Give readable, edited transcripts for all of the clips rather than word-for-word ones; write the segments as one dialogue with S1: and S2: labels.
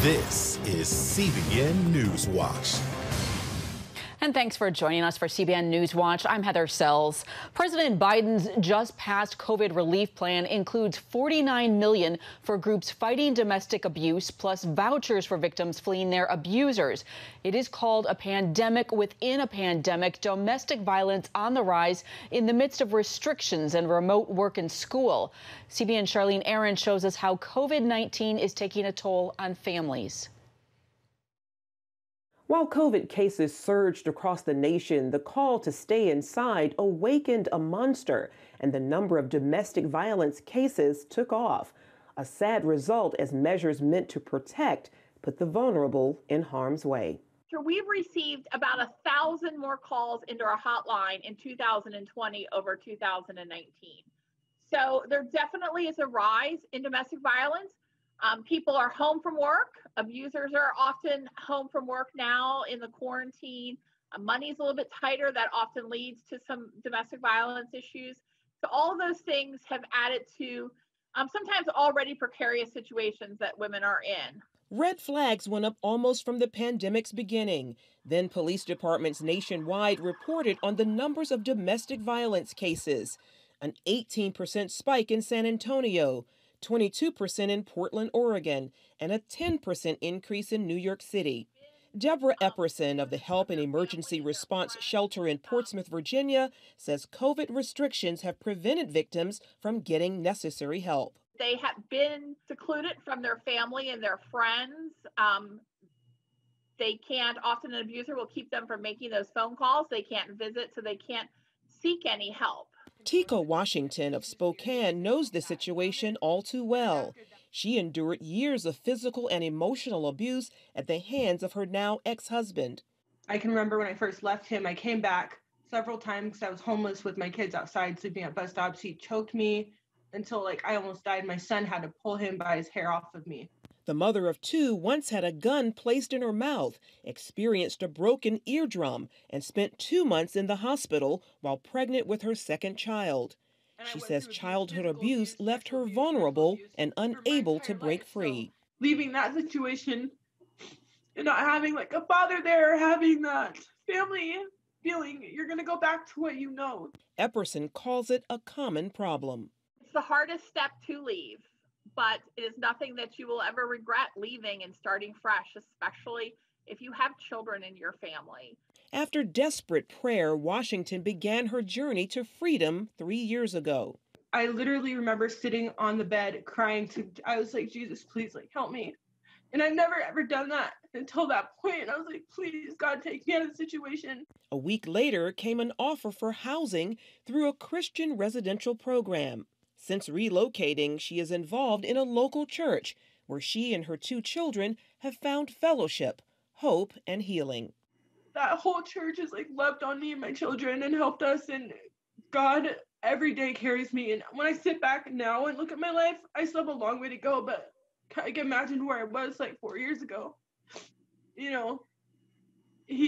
S1: This is CBN NewsWatch.
S2: And thanks for joining us for CBN NewsWatch. I'm Heather Sells. President Biden's just passed COVID relief plan includes $49 million for groups fighting domestic abuse, plus vouchers for victims fleeing their abusers. It is called a pandemic within a pandemic, domestic violence on the rise in the midst of restrictions and remote work and school. CBN Charlene Aaron shows us how COVID-19 is taking a toll on families.
S3: While COVID cases surged across the nation, the call to stay inside awakened a monster, and the number of domestic violence cases took off. A sad result as measures meant to protect put the vulnerable in harm's way.
S4: We've received about 1,000 more calls into our hotline in 2020 over 2019. So there definitely is a rise in domestic violence. People are home from work. Abusers are often home from work now in the quarantine. Money's a little bit tighter. That often leads to some domestic violence issues. So all of those things have added to sometimes already precarious situations that women are in.
S3: Red flags went up almost from the pandemic's beginning. Then police departments nationwide reported on the numbers of domestic violence cases. An 18% spike in San Antonio, 22% in Portland, Oregon, and a 10% increase in New York City. Deborah Epperson of the Help and Emergency Response Shelter in Portsmouth, Virginia, says COVID restrictions have prevented victims from getting necessary help.
S4: They have been secluded from their family and their friends. They can't, often an abuser will keep them from making those phone calls. They can't visit, so they can't seek any help.
S3: Tika Washington of Spokane knows the situation all too well. She endured years of physical and emotional abuse at the hands of her now ex-husband.
S5: I can remember when I first left him, I came back several times because I was homeless with my kids outside sleeping at bus stops. He choked me until I almost died. My son had to pull him by his hair off of me.
S3: The mother of two once had a gun placed in her mouth, experienced a broken eardrum, and spent 2 months in the hospital while pregnant with her second child. She says childhood abuse left her vulnerable and unable to break free.
S5: Leaving that situation and not having a father there, having that family feeling, you're going to go back to what you know.
S3: Epperson calls it a common problem.
S4: It's the hardest step to leave, but it is nothing that you will ever regret leaving and starting fresh, especially if you have children in your family.
S3: After desperate prayer, Washington began her journey to freedom 3 years ago.
S5: I literally remember sitting on the bed crying I was like, Jesus, please, help me. And I've never ever done that until that point. I was like, please, God, take me out of the situation.
S3: A week later came an offer for housing through a Christian residential program. Since relocating, she is involved in a local church where she and her 2 children have found fellowship, hope, and healing.
S5: That whole church has loved on me and my children and helped us, and God every day carries me. And when I sit back now and look at my life, I still have a long way to go, but I can imagine where I was 4 years ago.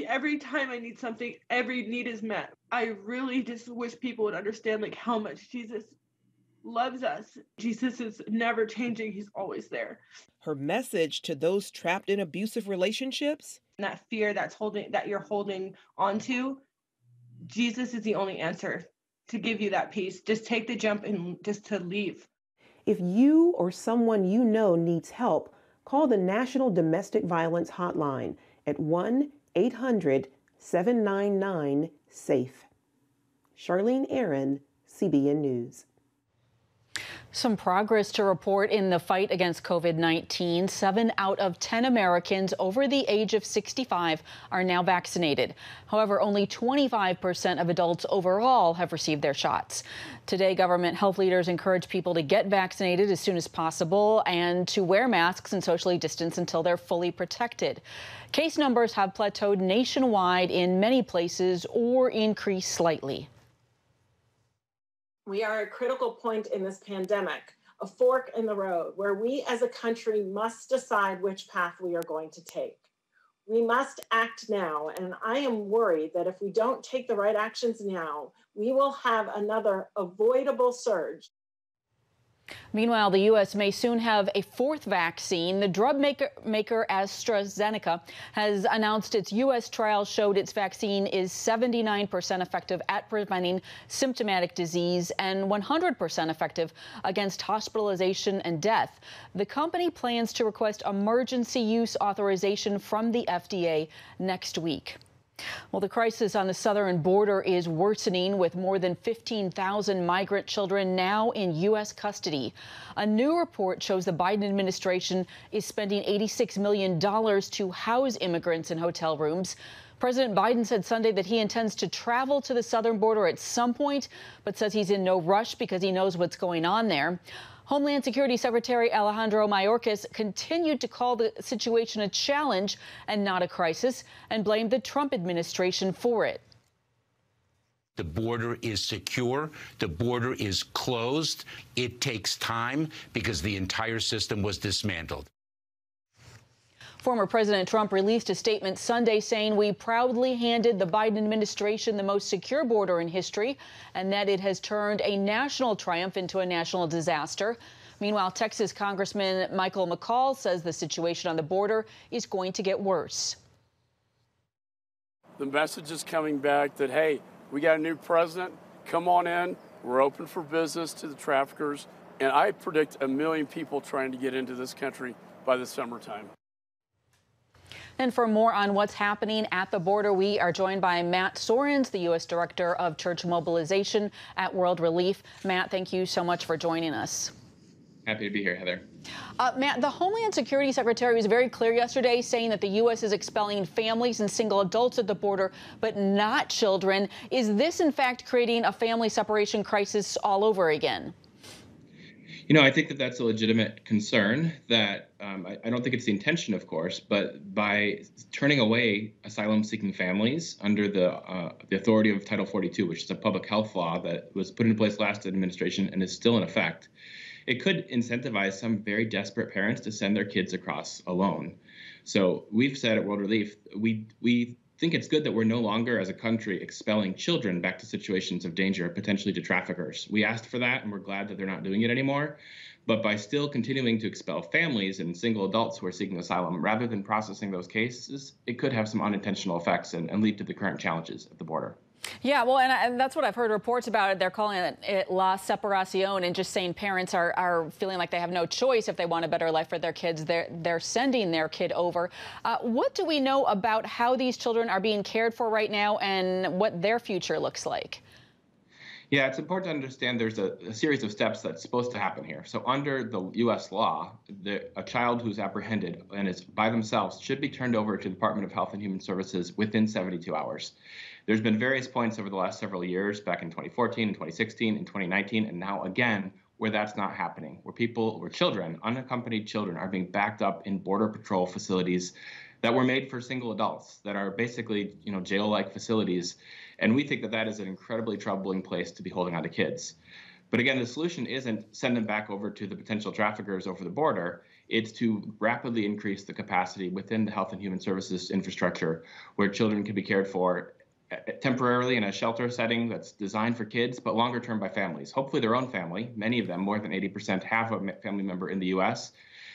S5: Every time I need something, every need is met. I really just wish people would understand how much Jesus loves us. Jesus is never changing. He's always there.
S3: Her message to those trapped in abusive relationships?
S5: And that fear that you're holding onto, Jesus is the only answer to give you that peace. Just take the jump and just to leave.
S3: If you or someone you know needs help, call the National Domestic Violence Hotline at 1-800-799-SAFE. Charlene Aaron, CBN News.
S2: Some progress to report in the fight against COVID-19. 7 out of 10 Americans over the age of 65 are now vaccinated. However, only 25% of adults overall have received their shots. Today, government health leaders encourage people to get vaccinated as soon as possible and to wear masks and socially distance until they're fully protected. Case numbers have plateaued nationwide in many places or increased slightly.
S6: We are at a critical point in this pandemic, a fork in the road, where we as a country must decide which path we are going to take. We must act now, and I am worried that if we don't take the right actions now, we will have another avoidable surge.
S2: Meanwhile, the U.S. may soon have a fourth vaccine. The drug maker AstraZeneca has announced its U.S. trial showed its vaccine is 79% effective at preventing symptomatic disease and 100% effective against hospitalization and death. The company plans to request emergency use authorization from the FDA next week. Well, the crisis on the southern border is worsening, with more than 15,000 migrant children now in U.S. custody. A new report shows the Biden administration is spending $86 million to house immigrants in hotel rooms. President Biden said Sunday that he intends to travel to the southern border at some point, but says he's in no rush because he knows what's going on there. Homeland Security Secretary Alejandro Mayorkas continued to call the situation a challenge and not a crisis, and blamed the Trump administration for it.
S7: The border is secure. The border is closed. It takes time because the entire system was dismantled.
S2: Former President Trump released a statement Sunday saying we proudly handed the Biden administration the most secure border in history, and that it has turned a national triumph into a national disaster. Meanwhile, Texas Congressman Michael McCall says the situation on the border is going to get worse.
S8: The message is coming back that, hey, we got a new president. Come on in. We're open for business to the traffickers. And I predict 1 million people trying to get into this country by the summertime.
S2: And for more on what's happening at the border, we are joined by Matt Sorens, the U.S. Director of Church Mobilization at World Relief. Matt, thank you so much for joining us.
S9: Happy to be here, Heather.
S2: Matt, the Homeland Security Secretary was very clear yesterday, saying that the U.S. is expelling families and single adults at the border, but not children. Is this, in fact, creating a family separation crisis all over again?
S9: You know, I think that that's a legitimate concern that I don't think it's the intention, of course, but by turning away asylum-seeking families under the authority of Title 42, which is a public health law that was put into place last administration and is still in effect, it could incentivize some very desperate parents to send their kids across alone. So we've said at World Relief, we think it's good that we're no longer, as a country, expelling children back to situations of danger, potentially to traffickers. We asked for that, and we're glad that they're not doing it anymore. But by still continuing to expel families and single adults who are seeking asylum, rather than processing those cases, it could have some unintentional effects and lead to the current challenges at the border.
S2: Yeah, well, and that's what I've heard reports about it. They're calling it la separación, and just saying parents are feeling like they have no choice if they want a better life for their kids. They're sending their kid over. What do we know about how these children are being cared for right now and what their future looks like?
S9: Yeah, it's important to understand there's a series of steps that's supposed to happen here. So under the U.S. law, a child who's apprehended and is by themselves should be turned over to the Department of Health and Human Services within 72 hours. There's been various points over the last several years, back in 2014 and 2016 and 2019, and now again, where that's not happening, where children, unaccompanied children, are being backed up in Border Patrol facilities that were made for single adults, that are basically, jail-like facilities. And we think that that is an incredibly troubling place to be holding on to kids. But again, the solution isn't send them back over to the potential traffickers over the border. It's to rapidly increase the capacity within the Health and Human Services infrastructure, where children can be cared for temporarily in a shelter setting that's designed for kids, but longer term by families, hopefully their own family. Many of them, more than 80%, have a family member in the U.S.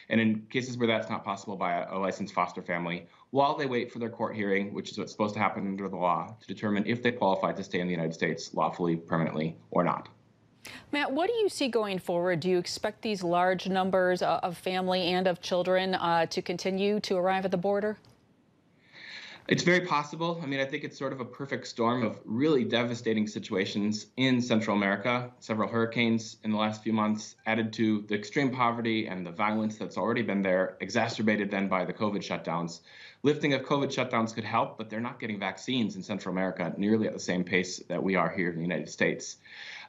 S9: And in cases where that's not possible, by a licensed foster family, while they wait for their court hearing, which is what's supposed to happen under the law, to determine if they qualify to stay in the United States lawfully, permanently, or not.
S2: Matt, what do you see going forward? Do you expect these large numbers of family and of children to continue to arrive at the border?
S9: It's very possible. I mean, I think it's sort of a perfect storm of really devastating situations in Central America. Several hurricanes in the last few months added to the extreme poverty and the violence that's already been there, exacerbated then by the COVID shutdowns. Lifting of COVID shutdowns could help, but they're not getting vaccines in Central America nearly at the same pace that we are here in the United States.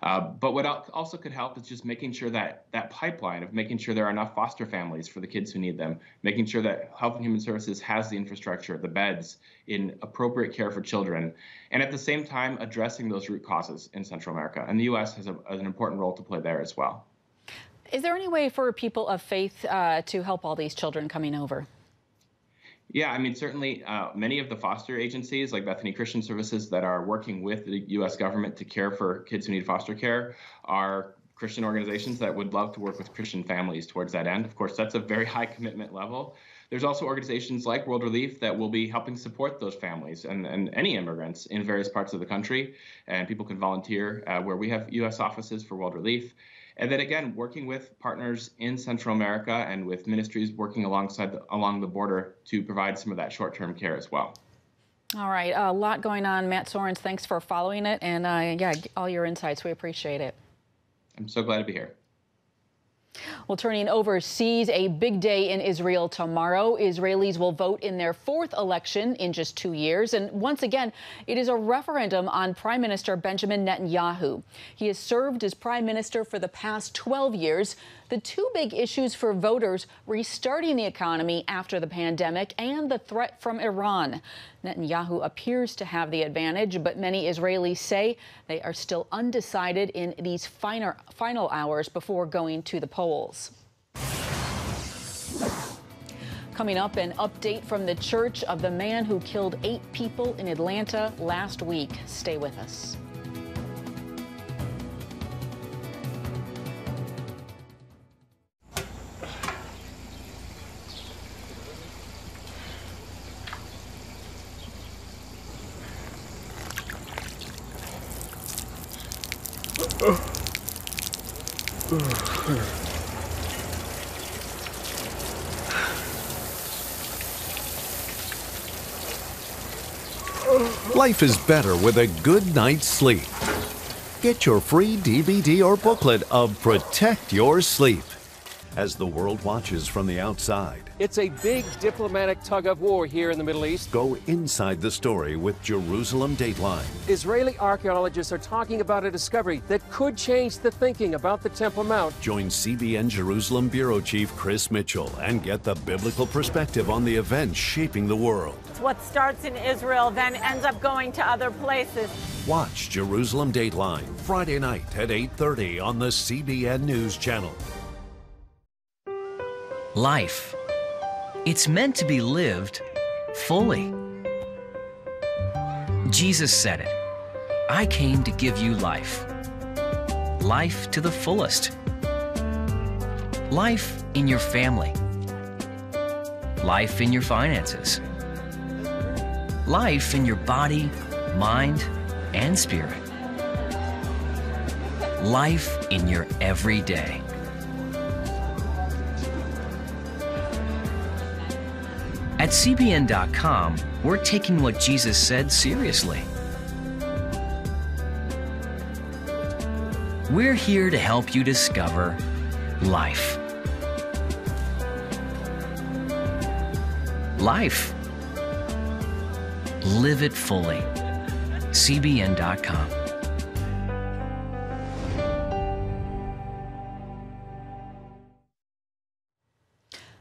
S9: But what also could help is just making sure that pipeline of making sure there are enough foster families for the kids who need them, making sure that Health and Human Services has the infrastructure, the beds in appropriate care for children, and at the same time addressing those root causes in Central America. And the U.S. has an important role to play there as well.
S2: Is there any way for people of faith to help all these children coming over?
S9: Yeah, I mean, certainly many of the foster agencies like Bethany Christian Services that are working with the U.S. government to care for kids who need foster care are Christian organizations that would love to work with Christian families towards that end. Of course, that's a very high commitment level. There's also organizations like World Relief that will be helping support those families and any immigrants in various parts of the country. And people can volunteer where we have U.S. offices for World Relief. And then again, working with partners in Central America and with ministries working along the border to provide some of that short-term care as well.
S2: All right, a lot going on. Matt Sorens, thanks for following it, and yeah, all your insights. We appreciate it.
S9: I'm so glad to be here.
S2: Well, turning overseas, a big day in Israel tomorrow. Israelis will vote in their fourth election in just 2 years. And once again, it is a referendum on Prime Minister Benjamin Netanyahu. He has served as prime minister for the past 12 years. The two big issues for voters: restarting the economy after the pandemic and the threat from Iran. Netanyahu appears to have the advantage, but many Israelis say they are still undecided in these final hours before going to the polls. Coming up, an update from the church of the man who killed 8 people in Atlanta last week. Stay with us.
S10: Life is better with a good night's sleep. Get your free DVD or booklet of Protect Your Sleep. As the world watches from the outside,
S11: it's a big diplomatic tug-of-war here in the Middle East.
S10: Go inside the story with Jerusalem Dateline.
S11: Israeli archaeologists are talking about a discovery that could change the thinking about the Temple Mount.
S10: Join CBN Jerusalem Bureau Chief Chris Mitchell and get the biblical perspective on the events shaping the world.
S12: What starts in Israel then ends up going to other places.
S10: Watch Jerusalem Dateline Friday night at 8:30 on the CBN News Channel.
S13: Life. It's meant to be lived fully. Jesus said it. I came to give you life. Life to the fullest. Life in your family. Life in your finances. Life in your body, mind, and spirit. Life in your everyday. At CBN.com, we're taking what Jesus said seriously. We're here to help you discover life. Life. Live it fully. CBN.com.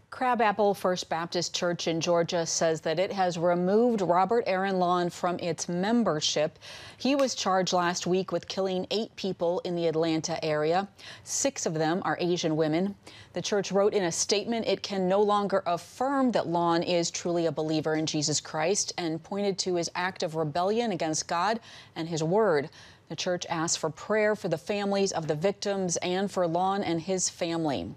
S2: Crabapple First Baptist Church in Georgia says that it has removed Robert Aaron Lawn from its membership. He was charged last week with killing 8 people in the Atlanta area. 6 of them are Asian women. The church wrote in a statement it can no longer affirm that Lawn is truly a believer in Jesus Christ and pointed to his act of rebellion against God and his word. The church asked for prayer for the families of the victims and for Lawn and his family.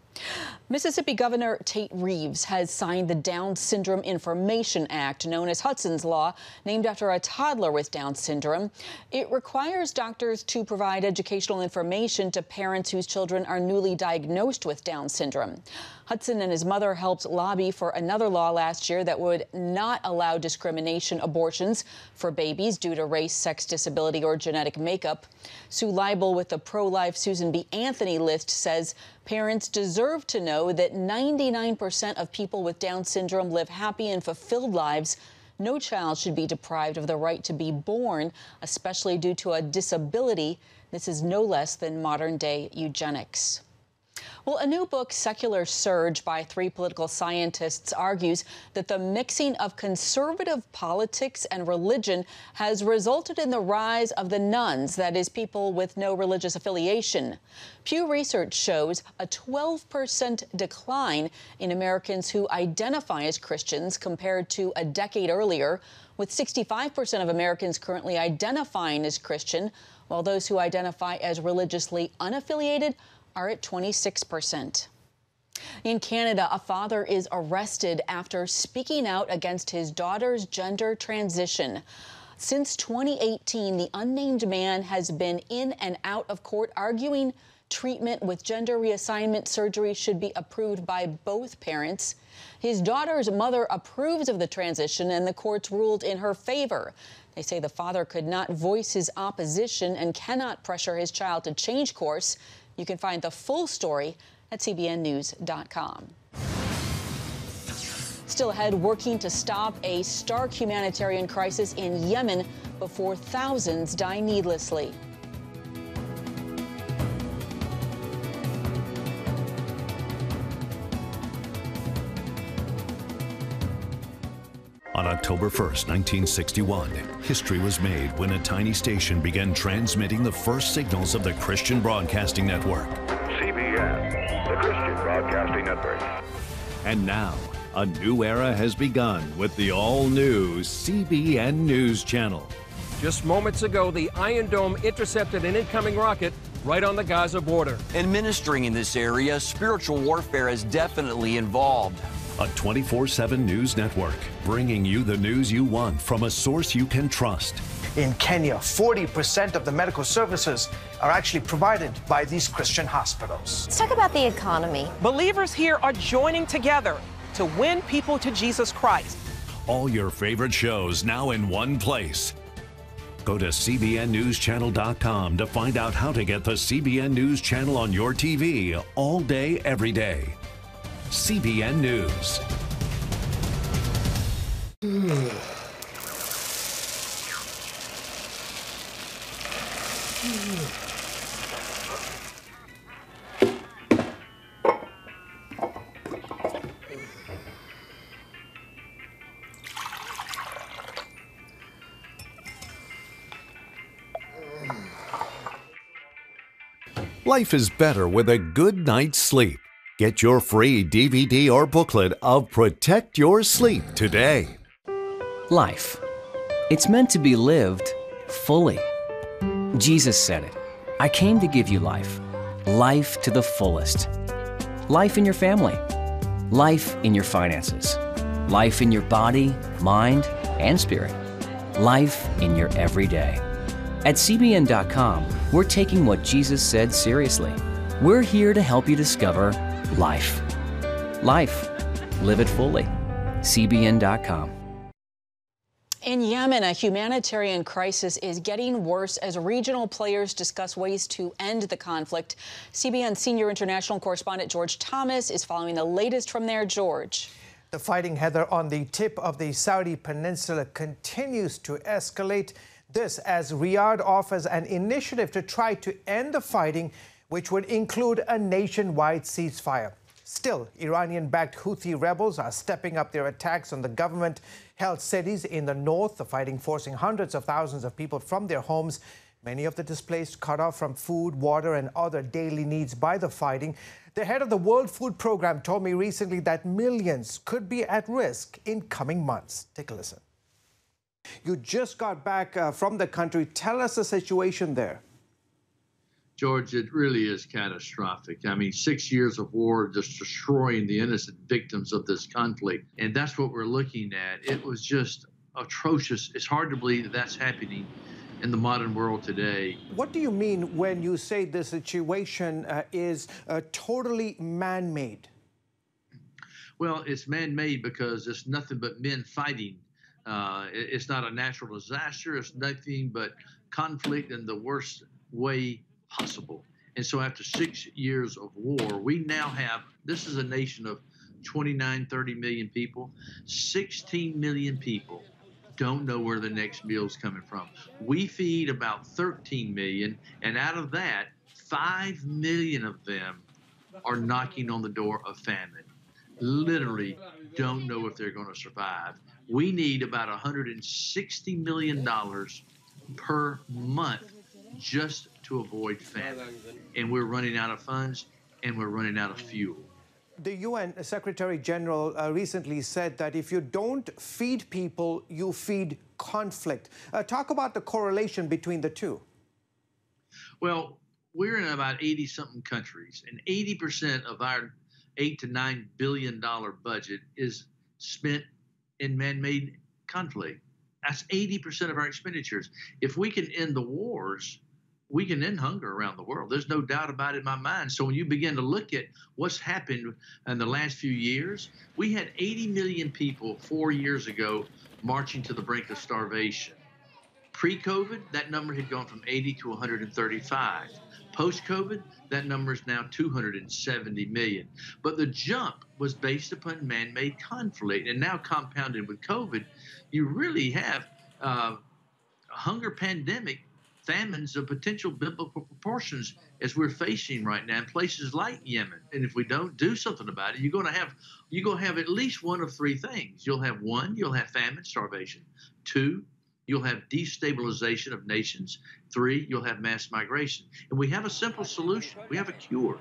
S2: Mississippi Governor Tate Reeves has signed the Down Syndrome Information Act, known as Hudson's Law, named after a toddler with Down syndrome. It requires doctors to provide educational information to parents whose children are newly diagnosed with Down syndrome. Hudson and his mother helped lobby for another law last year that would not allow discrimination abortions for babies due to race, sex, disability, or genetic makeup. Sue Leibel with the pro-life Susan B. Anthony list says parents deserve to know that 99% of people with Down syndrome live happy and fulfilled lives. No child should be deprived of the right to be born, especially due to a disability. This is no less than modern-day eugenics. Well, a new book, Secular Surge, by 3 political scientists argues that the mixing of conservative politics and religion has resulted in the rise of the nones, that is, people with no religious affiliation. Pew Research shows a 12% decline in Americans who identify as Christians compared to a decade earlier, with 65% of Americans currently identifying as Christian, while those who identify as religiously unaffiliated are at 26%. In Canada, a father is arrested after speaking out against his daughter's gender transition. Since 2018, the unnamed man has been in and out of court arguing treatment with gender reassignment surgery should be approved by both parents. His daughter's mother approves of the transition, and the courts ruled in her favor. They say the father could not voice his opposition and cannot pressure his child to change course. You can find the full story at cbnnews.com. Still ahead, working to stop a stark humanitarian crisis in Yemen before thousands die needlessly.
S10: On October 1st, 1961, history was made when a tiny station began transmitting the first signals of the Christian Broadcasting Network.
S14: CBN, the Christian Broadcasting Network.
S10: And now, a new era has begun with the all-new CBN News Channel.
S11: Just moments ago, the Iron Dome intercepted an incoming rocket right on the Gaza border.
S15: Administering in this area, spiritual warfare is definitely involved.
S10: A 24/7 news network, bringing you the news you want from a source you can trust.
S16: In Kenya, 40% of the medical services are actually provided by these Christian hospitals.
S17: Let's talk about the economy.
S18: Believers here are joining together to win people to Jesus Christ.
S10: All your favorite shows now in one place. Go to cbnnewschannel.com to find out how to get the CBN News Channel on your TV all day, every day. CBN News. Life is better with a good night's sleep. Get your free DVD or booklet of Protect Your Sleep today.
S13: Life. It's meant to be lived fully. Jesus said it. I came to give you life. Life to the fullest. Life in your family. Life in your finances. Life in your body, mind, and spirit. Life in your everyday. At CBN.com, we're taking what Jesus said seriously. We're here to help you discover life. Life. Live it fully. CBN.com.
S2: In Yemen, a humanitarian crisis is getting worse as regional players discuss ways to end the conflict. CBN senior international correspondent George Thomas is following the latest from there. George.
S16: The fighting, Heather, on the tip of the Saudi peninsula continues to escalate. This as Riyadh offers an initiative to try to end the fighting, which would include a nationwide ceasefire. Still, Iranian-backed Houthi rebels are stepping up their attacks on the government-held cities in the north, the fighting forcing hundreds of thousands of people from their homes, many of the displaced cut off from food, water, and other daily needs by the fighting. The head of the World Food Program told me recently that millions could be at risk in coming months. Take a listen. You just got back from the country. Tell us the situation there.
S19: George, it really is catastrophic. I mean, 6 years of war just destroying the innocent victims of this conflict. And that's what we're looking at. It was just atrocious. It's hard to believe that that's happening in the modern world today.
S16: What do you mean when you say the situation is totally man-made?
S19: Well, it's man-made because it's nothing but men fighting. It's not a natural disaster. It's nothing but conflict in the worst way possible. And so after 6 years of war, we now have, this is a nation of 29, 30 million people. 16 million people don't know where the next meal is coming from. We feed about 13 million, and out of that, 5 million of them are knocking on the door of famine. Literally don't know if they're going to survive. We need about $160 million per month just to avoid famine. And we're running out of funds and we're running out of fuel.
S16: The UN Secretary General recently said that if you don't feed people, you feed conflict. Talk about the correlation between the two.
S19: Well, we're in about 80-something countries, and 80% of our $8 to $9 billion budget is spent in man-made conflict. That's 80% of our expenditures. If we can end the wars, we can end hunger around the world. There's no doubt about it in my mind. So when you begin to look at what's happened in the last few years, we had 80 million people 4 years ago marching to the brink of starvation. Pre-COVID, that number had gone from 80 to 135. Post-COVID, that number is now 270 million. But the jump was based upon man-made conflict. And now compounded with COVID, you really have a hunger pandemic, famines of potential biblical proportions as we're facing right now in places like Yemen. And if we don't do something about it, you're going to have at least one of three things. You'll have famine, starvation. 2, you'll have destabilization of nations. 3, you'll have mass migration. And we have a simple solution. We have a cure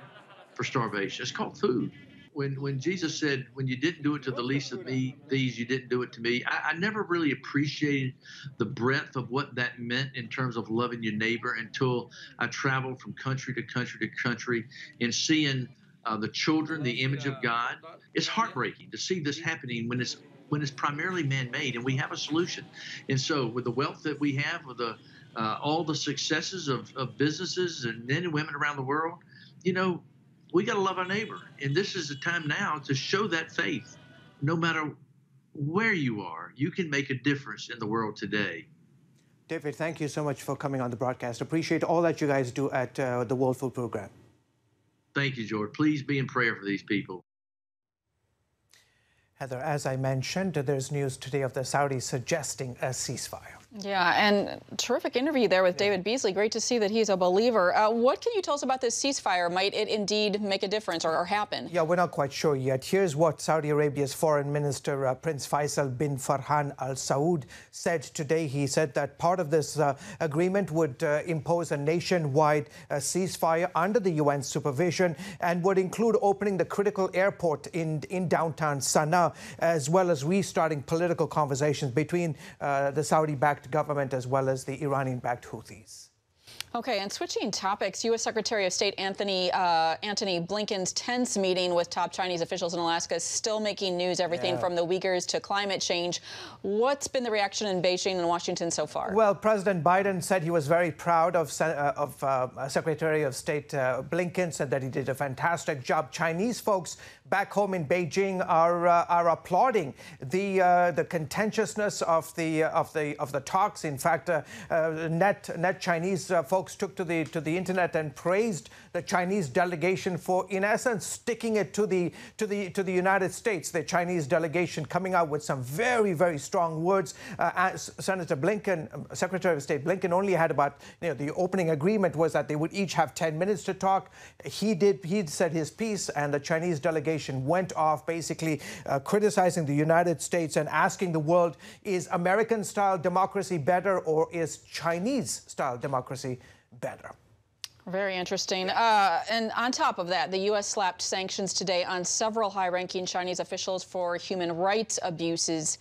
S19: for starvation. It's called food. When Jesus said, when you didn't do it to the least of me, these you didn't do it to me, I never really appreciated the breadth of what that meant in terms of loving your neighbor until I traveled from country to country to country and seeing the children, the image of God. It's heartbreaking to see this happening when it's primarily man-made, and we have a solution. And so with the wealth that we have, with all the successes of businesses and men and women around the world, we got to love our neighbor. And this is the time now to show that faith. No matter where you are, you can make a difference in the world today.
S16: David, thank you so much for coming on the broadcast. Appreciate all that you guys do at the World Food Program.
S19: Thank you, George. Please be in prayer for these people.
S16: Heather, as I mentioned, there's news today of the Saudis suggesting a ceasefire.
S2: Yeah, and terrific interview there with David Beasley. Great to see that he's a believer. What can you tell us about this ceasefire? Might it indeed make a difference or happen?
S16: Yeah, we're not quite sure yet. Here's what Saudi Arabia's Foreign Minister Prince Faisal bin Farhan Al Saud said today. He said that part of this agreement would impose a nationwide ceasefire under the UN supervision and would include opening the critical airport in downtown Sana'a, as well as restarting political conversations between the Saudi-backed government as well as the Iranian-backed Houthis.
S2: Okay, and switching topics, U.S. Secretary of State Antony Blinken's tense meeting with top Chinese officials in Alaska is still making news, everything from the Uyghurs to climate change. What's been the reaction in Beijing and Washington so far?
S16: Well, President Biden said he was very proud of Secretary of State Blinken, said that he did a fantastic job. Chinese folks back home in Beijing are applauding the contentiousness of the talks. In fact, net Chinese folks took to the internet and praised the Chinese delegation for, in essence, sticking it to the United States. The Chinese delegation coming out with some very, very strong words. Senator Blinken, Secretary of State Blinken, only had about, the opening agreement was that they would each have 10 minutes to talk. He said his piece, and the Chinese delegation went off, basically criticizing the United States and asking the world, is American-style democracy better or is Chinese-style democracy better?
S2: Very interesting. And on top of that, the U.S. slapped sanctions today on several high-ranking Chinese officials for human rights abuses.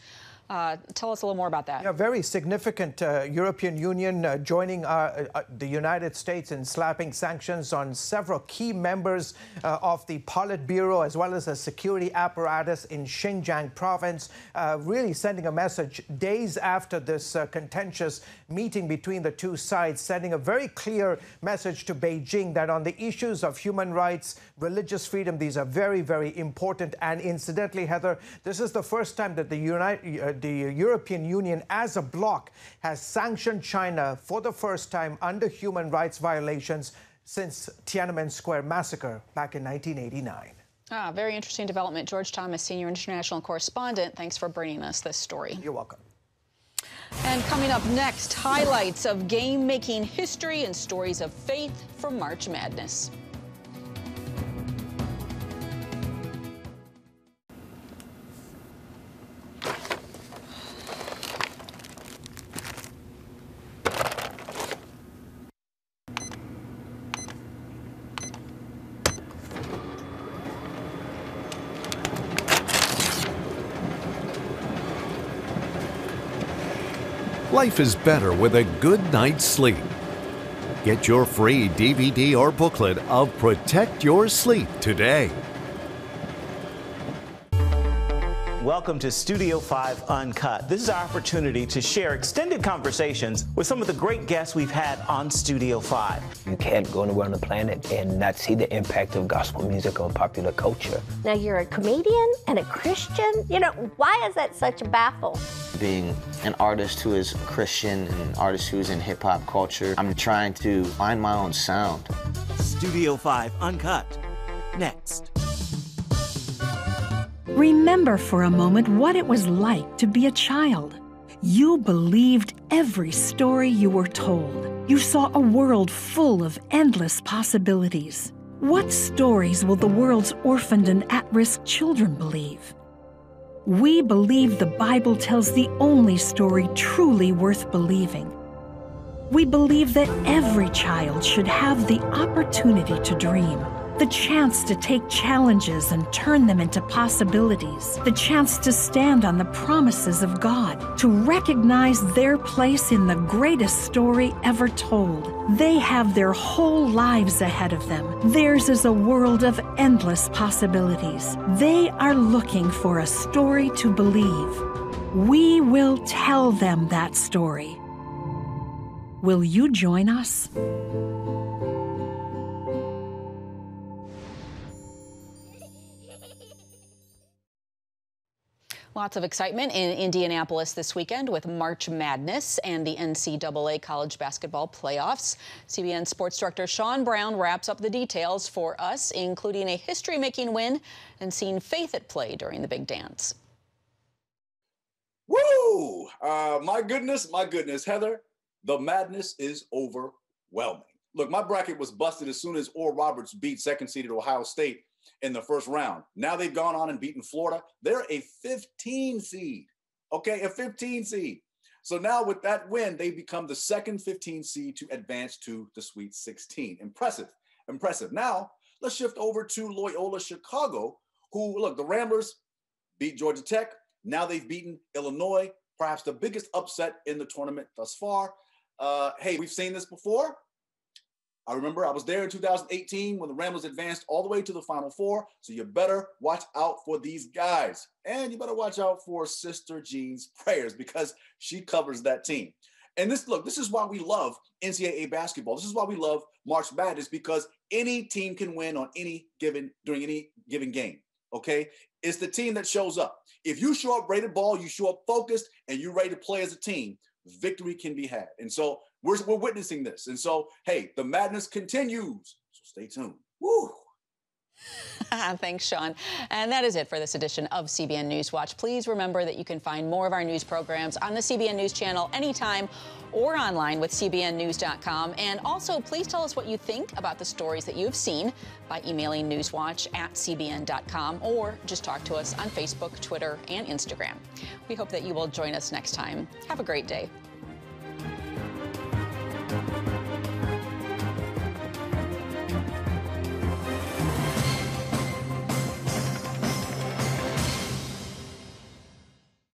S2: Tell us a little more about that.
S16: Yeah, very significant. European Union joining the United States in slapping sanctions on several key members of the Politburo, as well as the security apparatus in Xinjiang province, really sending a message days after this contentious meeting between the two sides, sending a very clear message to Beijing that on the issues of human rights, religious freedom, these are very, very important. And incidentally, Heather, this is the first time that the European Union as a bloc has sanctioned China for the first time under human rights violations since Tiananmen Square massacre back in 1989.
S2: Very interesting development. George Thomas, senior international correspondent, thanks for bringing us this story.
S16: You're welcome.
S2: And coming up next, highlights of game-making history and stories of faith from March Madness.
S10: Life is better with a good night's sleep. Get your free DVD or booklet of Protect Your Sleep today.
S17: Welcome to Studio 5 Uncut. This is our opportunity to share extended conversations with some of the great guests we've had on Studio 5.
S20: You can't go anywhere on the planet and not see the impact of gospel music on popular culture.
S21: Now you're a comedian and a Christian. You know, why is that such a baffle?
S22: Being an artist who is Christian and an artist who is in hip-hop culture, I'm trying to find my own sound.
S17: Studio 5 Uncut. Next.
S23: Remember for a moment what it was like to be a child. You believed every story you were told. You saw a world full of endless possibilities. What stories will the world's orphaned and at-risk children believe? We believe the Bible tells the only story truly worth believing. We believe that every child should have the opportunity to dream, the chance to take challenges and turn them into possibilities, the chance to stand on the promises of God, to recognize their place in the greatest story ever told. They have their whole lives ahead of them. Theirs is a world of endless possibilities. They are looking for a story to believe. We will tell them that story. Will you join us?
S2: Lots of excitement in Indianapolis this weekend with March Madness and the NCAA college basketball playoffs. CBN Sports Director Sean Brown wraps up the details for us, including a history-making win and seeing faith at play during the big dance.
S24: Woo! My goodness, Heather, the madness is overwhelming. Look, my bracket was busted as soon as Oral Roberts beat second-seeded Ohio State in the first round. Now they've gone on and beaten Florida. They're a 15 seed, okay, a 15 seed. So now with that win, they become the second 15 seed to advance to the Sweet 16. Impressive. Now let's shift over to Loyola Chicago, who, look, the Ramblers beat Georgia Tech. Now they've beaten Illinois, perhaps the biggest upset in the tournament thus far. Hey, we've seen this before. I remember I was there in 2018 when the Ramblers advanced all the way to the Final Four. So you better watch out for these guys. And you better watch out for Sister Jean's prayers because she covers that team. And this is why we love NCAA basketball. This is why we love March Madness, because any team can win on during any given game. Okay? It's the team that shows up. If you show up ready to ball, you show up focused, and you're ready to play as a team, victory can be had. And so we're witnessing this. And so, hey, the madness continues. So stay tuned. Woo!
S2: Thanks, Sean. And that is it for this edition of CBN News Watch. Please remember that you can find more of our news programs on the CBN News Channel anytime or online with cbnnews.com. And also, please tell us what you think about the stories that you've seen by emailing newswatch@cbn.com or just talk to us on Facebook, Twitter, and Instagram. We hope that you will join us next time. Have a great day.